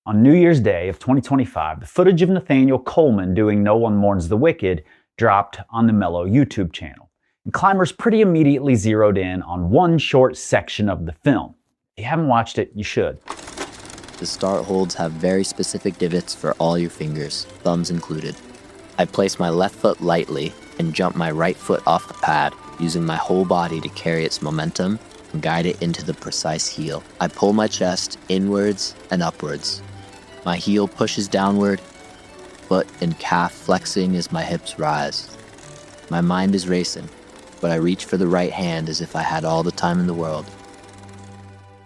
On New Year's Day of 2025, the footage of Nathaniel Coleman doing No One Mourns the Wicked dropped on the Mellow YouTube channel, and climbers pretty immediately zeroed in on one short section of the film. If you haven't watched it, you should. The start holds have very specific divots for all your fingers, thumbs included. I place my left foot lightly and jump my right foot off the pad, using my whole body to carry its momentum and guide it into the precise heel. I pull my chest inwards and upwards. My heel pushes downward, foot and calf flexing as my hips rise. My mind is racing, but I reach for the right hand as if I had all the time in the world.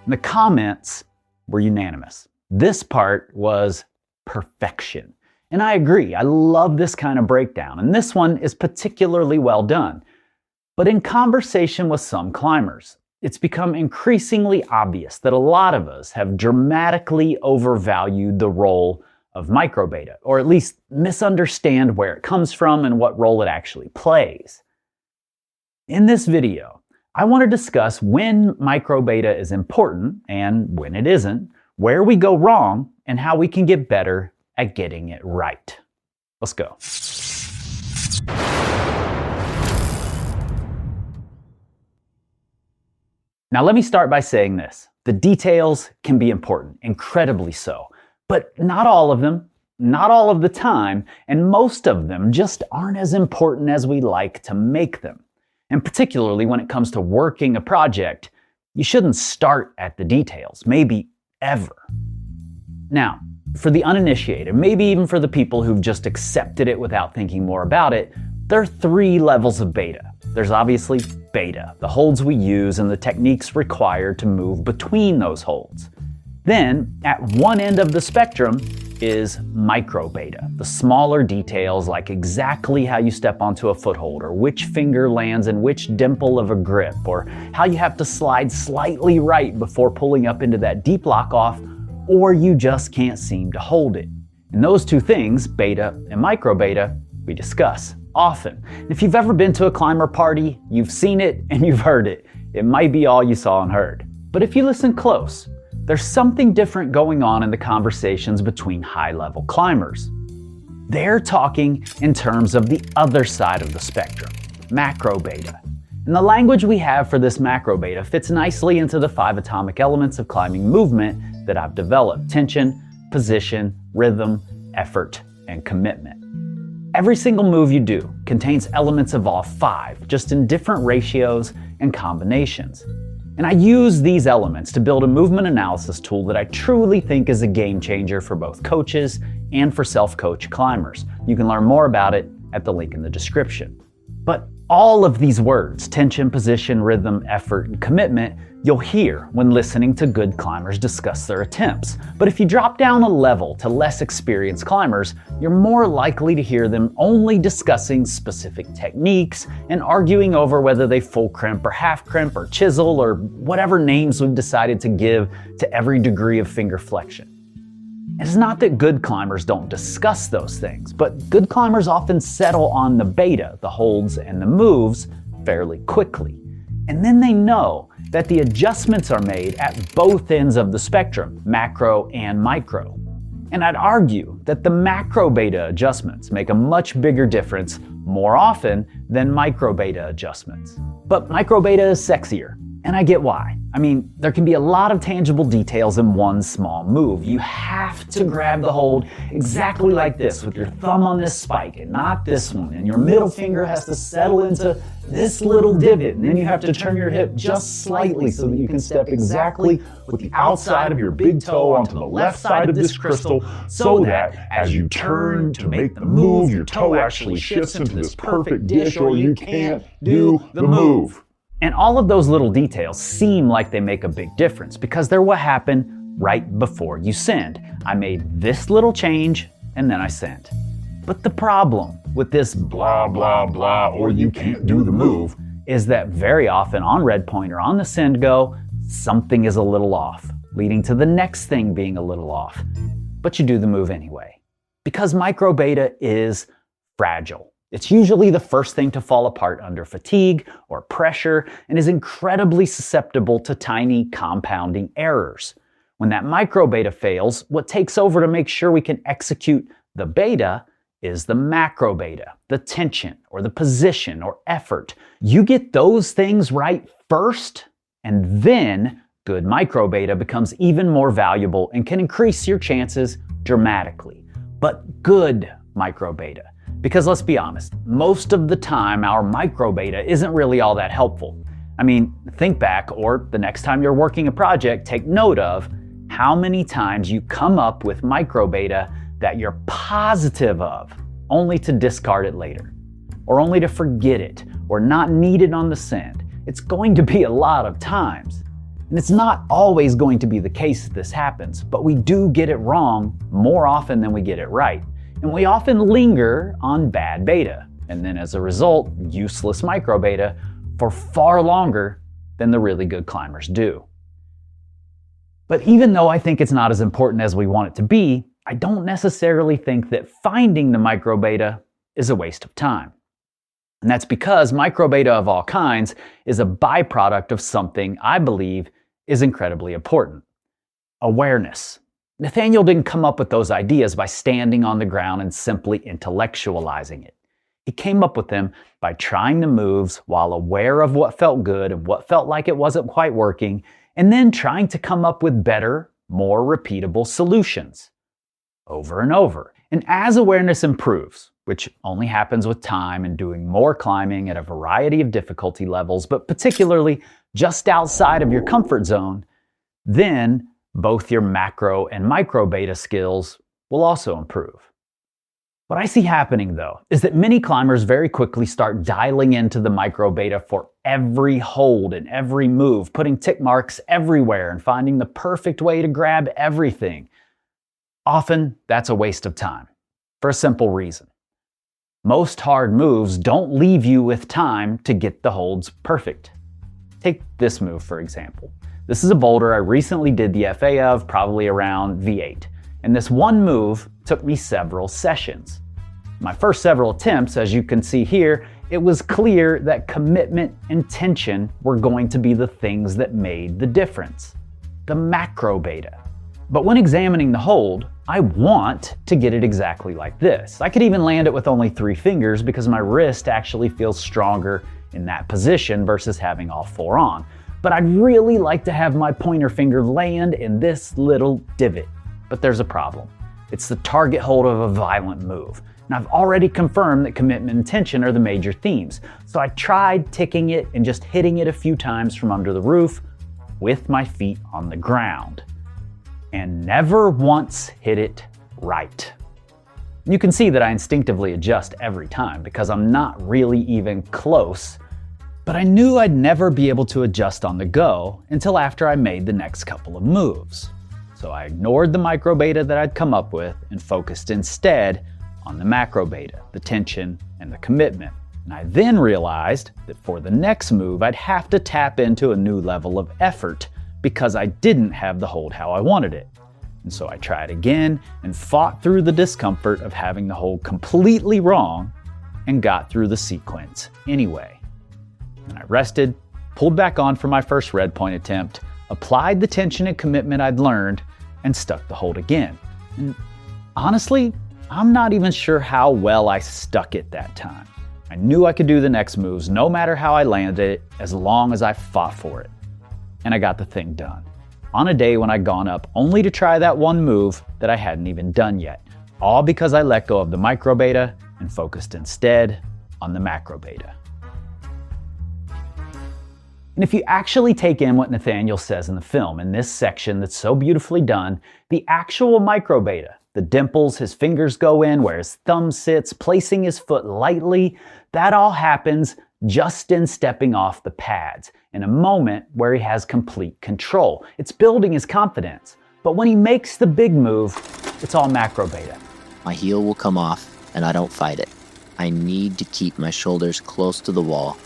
The comments were unanimous. This part was perfection. And I agree, I love this kind of breakdown, and this one is particularly well done. But in conversation with some climbers, it's become increasingly obvious that a lot of us have dramatically overvalued the role of microbeta, or at least misunderstand where it comes from and what role it actually plays. In this video, I want to discuss when microbeta is important and when it isn't, where we go wrong, and how we can get better at getting it right. Let's go. Now let me start by saying this. The details can be important, incredibly so, but not all of them, not all of the time, and most of them just aren't as important as we like to make them. And particularly when it comes to working a project, you shouldn't start at the details, maybe ever. Now, for the uninitiated, maybe even for the people who've just accepted it without thinking more about it, there are 3 levels of beta. There's obviously beta, the holds we use and the techniques required to move between those holds. Then, at one end of the spectrum is microbeta, the smaller details like exactly how you step onto a foothold, or which finger lands in which dimple of a grip, or how you have to slide slightly right before pulling up into that deep lock off, or you just can't seem to hold it. And those 2 things, beta and microbeta, we discuss often. If you've ever been to a climber party, you've seen it and you've heard it. It might be all you saw and heard. But if you listen close, there's something different going on in the conversations between high-level climbers. They're talking in terms of the other side of the spectrum, macrobeta. And the language we have for this macrobeta fits nicely into the 5 atomic elements of climbing movement that I've developed: tension, position, rhythm, effort, and commitment. Every single move you do contains elements of all 5, just in different ratios and combinations. And I use these elements to build a movement analysis tool that I truly think is a game changer for both coaches and for self-coach climbers. You can learn more about it at the link in the description. But all of these words, tension, position, rhythm, effort, and commitment, you'll hear when listening to good climbers discuss their attempts. But if you drop down a level to less experienced climbers, you're more likely to hear them only discussing specific techniques and arguing over whether they full crimp or half crimp or chisel or whatever names we've decided to give to every degree of finger flexion. It's not that good climbers don't discuss those things, but good climbers often settle on the beta, the holds and the moves, fairly quickly. And then they know that the adjustments are made at both ends of the spectrum, macro and micro. And I'd argue that the macro beta adjustments make a much bigger difference more often than micro beta adjustments. But micro beta is sexier, and I get why. I mean, there can be a lot of tangible details in one small move. You have to grab the hold exactly like this, with your thumb on this spike and not this one, and your middle finger has to settle into this little divot, and then you have to turn your hip just slightly so that you can step exactly with the outside of your big toe onto the left side of this crystal, so that as you turn to make the move, your toe actually shifts into this perfect dish, or you can't do the move. And all of those little details seem like they make a big difference because they're what happened right before you send. I made this little change and then I sent. But the problem with this blah, blah, blah, or you can't do the move, is that very often on red point or on the send go, something is a little off, leading to the next thing being a little off. But you do the move anyway. Because microbeta is fragile. It's usually the first thing to fall apart under fatigue or pressure and is incredibly susceptible to tiny compounding errors. When that microbeta fails, what takes over to make sure we can execute the beta is the macrobeta, the tension or the position or effort. You get those things right first, and then good microbeta becomes even more valuable and can increase your chances dramatically. But good microbeta. Because let's be honest, most of the time our microbeta isn't really all that helpful. I mean, think back, or the next time you're working a project, take note of how many times you come up with microbeta that you're positive of, only to discard it later, or only to forget it, or not need it on the send. It's going to be a lot of times. And it's not always going to be the case that this happens, but we do get it wrong more often than we get it right. And we often linger on bad beta, and then as a result, useless microbeta for far longer than the really good climbers do. But even though I think it's not as important as we want it to be, I don't necessarily think that finding the microbeta is a waste of time. And that's because microbeta of all kinds is a byproduct of something I believe is incredibly important: awareness. Nathaniel didn't come up with those ideas by standing on the ground and simply intellectualizing it. He came up with them by trying the moves while aware of what felt good and what felt like it wasn't quite working, and then trying to come up with better, more repeatable solutions over and over. And as awareness improves, which only happens with time and doing more climbing at a variety of difficulty levels, but particularly just outside of your comfort zone, then both your macro and micro beta skills will also improve. What I see happening though is that many climbers very quickly start dialing into the micro beta for every hold and every move, putting tick marks everywhere and finding the perfect way to grab everything. Often that's a waste of time, for a simple reason. Most hard moves don't leave you with time to get the holds perfect. Take this move for example. This is a boulder I recently did the FA of, probably around V8. And this one move took me several sessions. My first several attempts, as you can see here, it was clear that commitment and tension were going to be the things that made the difference. The macro beta. But when examining the hold, I want to get it exactly like this. I could even land it with only 3 fingers because my wrist actually feels stronger in that position versus having all 4 on. But I'd really like to have my pointer finger land in this little divot. But there's a problem. It's the target hold of a violent move. And I've already confirmed that commitment and tension are the major themes. So I tried ticking it and just hitting it a few times from under the roof with my feet on the ground. And never once hit it right. You can see that I instinctively adjust every time because I'm not really even close. But I knew I'd never be able to adjust on the go until after I made the next couple of moves. So I ignored the micro beta that I'd come up with and focused instead on the macro beta, the tension and the commitment. And I then realized that for the next move, I'd have to tap into a new level of effort because I didn't have the hold how I wanted it. And so I tried again and fought through the discomfort of having the hold completely wrong and got through the sequence anyway. And I rested, pulled back on for my first red point attempt, applied the tension and commitment I'd learned, and stuck the hold again. And honestly, I'm not even sure how well I stuck it that time. I knew I could do the next moves no matter how I landed it, as long as I fought for it. And I got the thing done. On a day when I'd gone up only to try that one move that I hadn't even done yet. All because I let go of the micro beta and focused instead on the macro beta. And if you actually take in what Nathaniel says in the film, in this section that's so beautifully done, the actual micro beta, the dimples his fingers go in, where his thumb sits, placing his foot lightly, that all happens just in stepping off the pads, in a moment where he has complete control. It's building his confidence. But when he makes the big move, it's all macro beta. My heel will come off, and I don't fight it. I need to keep my shoulders close to the wall.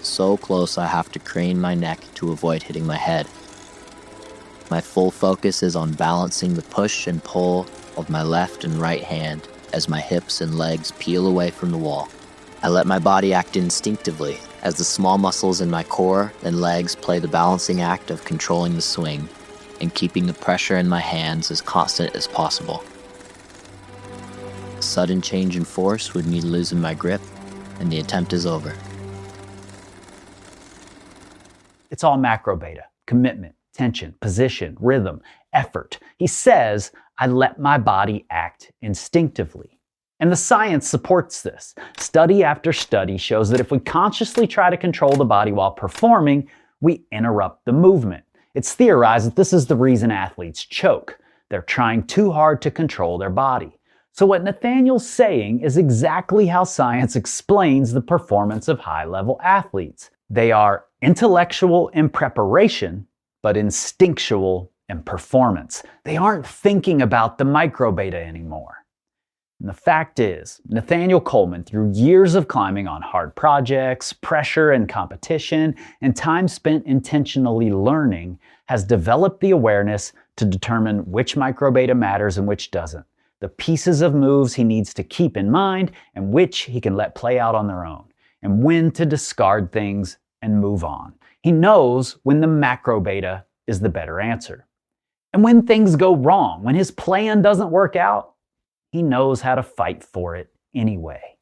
So close I have to crane my neck to avoid hitting my head. My full focus is on balancing the push and pull of my left and right hand as my hips and legs peel away from the wall. I let my body act instinctively as the small muscles in my core and legs play the balancing act of controlling the swing. and keeping the pressure in my hands as constant as possible. A sudden change in force would mean losing my grip, and the attempt is over. It's all Microbeta: commitment, tension, position, rhythm, effort. He says, I let my body act instinctively. And the science supports this. Study after study shows that if we consciously try to control the body while performing, we interrupt the movement. It's theorized that this is the reason athletes choke. They're trying too hard to control their body. So what Nathaniel's saying is exactly how science explains the performance of high-level athletes. They are intellectual in preparation, but instinctual in performance. They aren't thinking about the microbeta anymore. And the fact is, Nathaniel Coleman, through years of climbing on hard projects, pressure and competition, and time spent intentionally learning, has developed the awareness to determine which microbeta matters and which doesn't, the pieces of moves he needs to keep in mind and which he can let play out on their own, and when to discard things and move on. He knows when the macrobeta is the better answer. And when things go wrong, when his plan doesn't work out, he knows how to fight for it anyway.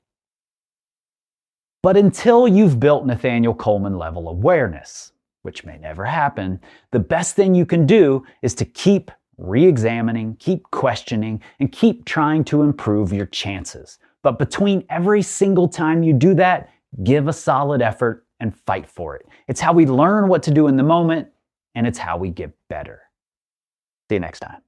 But until you've built Nathaniel Coleman level awareness, which may never happen, the best thing you can do is to keep re-examining, keep questioning, and keep trying to improve your chances. But between every single time you do that, give a solid effort and fight for it. It's how we learn what to do in the moment, and it's how we get better. See you next time.